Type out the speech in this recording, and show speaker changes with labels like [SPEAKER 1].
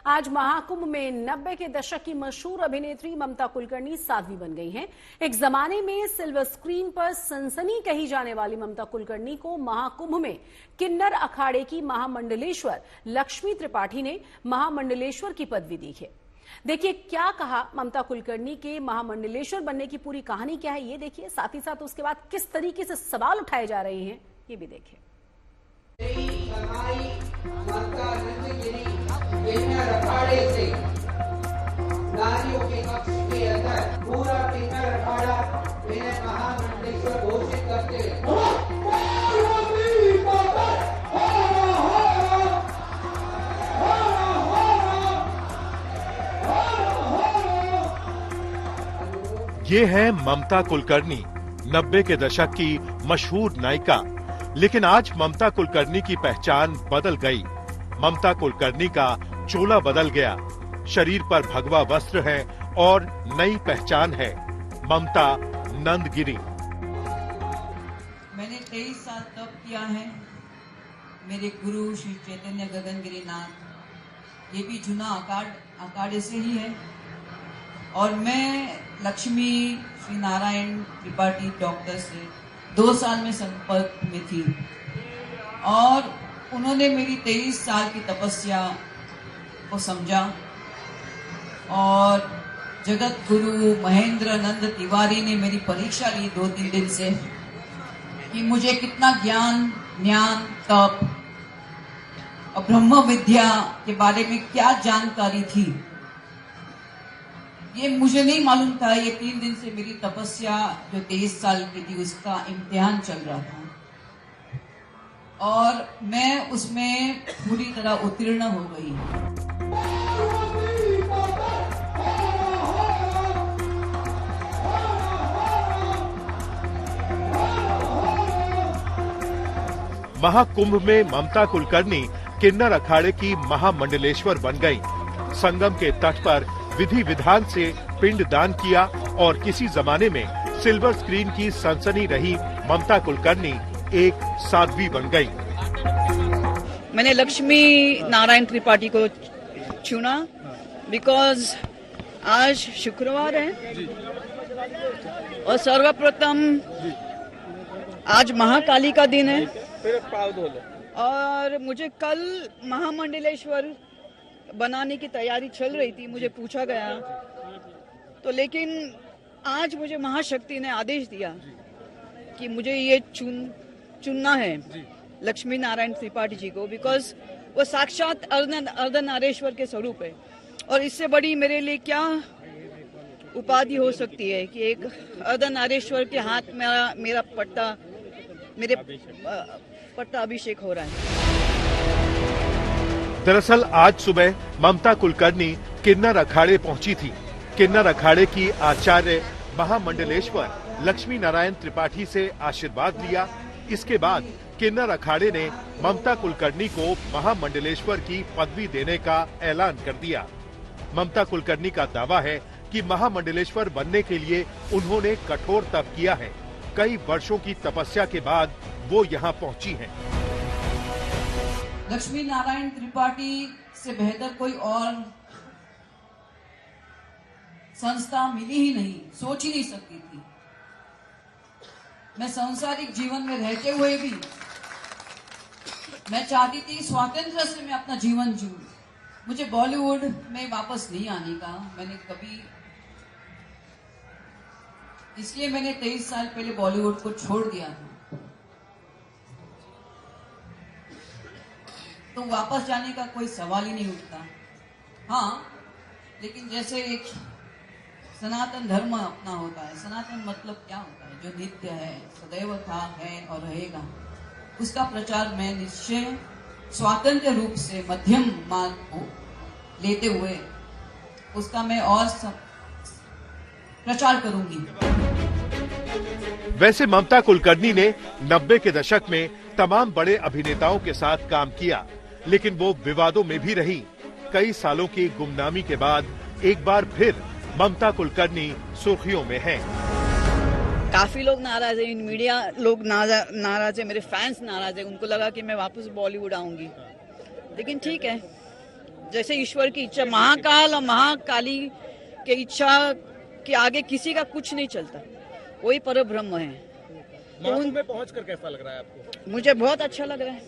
[SPEAKER 1] आज महाकुंभ में 90 के दशक की मशहूर अभिनेत्री ममता कुलकर्णी साध्वी बन गई हैं। एक जमाने में सिल्वर स्क्रीन पर सनसनी कही जाने वाली ममता कुलकर्णी को महाकुंभ में किन्नर अखाड़े की महामंडलेश्वर लक्ष्मी त्रिपाठी ने महामंडलेश्वर की पदवी दी है। देखिए क्या कहा ममता कुलकर्णी के महामंडलेश्वर बनने की पूरी कहानी क्या है ये देखिए, साथ ही साथ उसके बाद किस तरीके से सवाल उठाए जा रहे हैं ये भी देखिए।
[SPEAKER 2] अखाड़े से नारियों के पक्ष के अंदर पूरा किन्नर अखाड़ा इन्हें महामंडलेश्वर घोषित करते
[SPEAKER 3] ये है ममता कुलकर्णी, 90 के दशक की मशहूर नायिका। लेकिन आज ममता कुलकर्णी की पहचान बदल गई। ममता कुलकर्णी का चोला बदल गया, शरीर पर भगवा वस्त्र है और नई पहचान है, ममता नंदगिरी।
[SPEAKER 4] मैंने 23 साल तप किया है। मेरे गुरु श्री चैतन्य गगनगिरी नाथ, ये भी जूना अखाड़े से ही है। और मैं लक्ष्मी श्री नारायण त्रिपाठी डॉक्टर से 2 साल में संपर्क में थी और उन्होंने मेरी 23 साल की तपस्या को समझा और जगत गुरु महेंद्र नंद तिवारी ने मेरी परीक्षा ली 2-3 दिन से कि मुझे कितना ज्ञान तप और ब्रह्म विद्या के बारे में क्या जानकारी थी, ये मुझे नहीं मालूम था। ये 3 दिन से मेरी तपस्या जो 23 साल की थी उसका इम्तिहान चल रहा था और मैं उसमें पूरी तरह उत्तीर्ण हो गई।
[SPEAKER 3] महाकुंभ में ममता कुलकर्णी किन्नर अखाड़े की महामंडलेश्वर बन गई। संगम के तट पर विधि विधान से पिंड दान किया और किसी जमाने में सिल्वर स्क्रीन की सनसनी रही ममता कुलकर्णी एक साध्वी बन गई।
[SPEAKER 4] मैंने लक्ष्मी नारायण त्रिपाठी को चुना बिकॉज आज शुक्रवार है और सर्वप्रथम आज महाकाली का दिन है और मुझे कल महामंडलेश्वर बनाने की तैयारी चल रही थी। मुझे पूछा गया तो, लेकिन आज मुझे महाशक्ति ने आदेश दिया कि मुझे ये चुनना है लक्ष्मी नारायण त्रिपाठी जी को, बिकॉज वो साक्षात अर्धनारेश्वर के स्वरूप है और इससे बड़ी मेरे लिए क्या उपाधि हो सकती है कि एक अर्धनारेश्वर के हाथ में मेरा पट्टा अभिषेक हो रहा है।
[SPEAKER 3] दरअसल आज सुबह ममता कुलकर्णी किन्नर अखाड़े पहुंची थी। किन्नर अखाड़े की आचार्य महामंडलेश्वर लक्ष्मी नारायण त्रिपाठी से आशीर्वाद लिया। इसके बाद किन्नर अखाड़े ने ममता कुलकर्णी को महामंडलेश्वर की पदवी देने का ऐलान कर दिया। ममता कुलकर्णी का दावा है कि महामंडलेश्वर बनने के लिए उन्होंने कठोर तप किया है। कई वर्षों की तपस्या के बाद वो यहाँ पहुंची हैं।
[SPEAKER 4] लक्ष्मी नारायण त्रिपाठी से बेहतर कोई और संस्था मिली ही नहीं, सोच ही नहीं सकती थी। मैं सांसारिक जीवन में रहते हुए भी मैं चाहती थी स्वातंत्र से मैं अपना जीवन जीऊं। मुझे बॉलीवुड में वापस नहीं आने का मैंने कभी, इसलिए मैंने 23 साल पहले बॉलीवुड को छोड़ दिया था। तो वापस जाने का कोई सवाल ही नहीं उठता। हाँ, लेकिन जैसे एक सनातन धर्म अपना होता है, सनातन मतलब क्या होता है, जो नित्य है, सदैव था, है और रहेगा, उसका प्रचार मैं निश्चय स्वतंत्र रूप से मध्यम मार्ग को लेते हुए उसका मैं और प्रचार करूंगी।
[SPEAKER 3] वैसे ममता कुलकर्णी ने 90 के दशक में तमाम बड़े अभिनेताओं के साथ काम किया, लेकिन वो विवादों में भी रही। कई सालों की गुमनामी के बाद एक बार फिर ममता कुलकर्णी सुर्खियों में हैं।
[SPEAKER 4] काफी लोग नाराज है, मीडिया लोग नाराज है, मेरे फैंस नाराज है। उनको लगा कि मैं वापस बॉलीवुड आऊंगी, लेकिन ठीक है, जैसे ईश्वर की इच्छा, महाकाल और महाकाली के इच्छा के आगे किसी का कुछ नहीं चलता, वही परब्रह्म है।
[SPEAKER 5] महाकुंभ में पहुंचकर कैसा लग रहा है आपको?
[SPEAKER 4] मुझे बहुत अच्छा लग रहा है।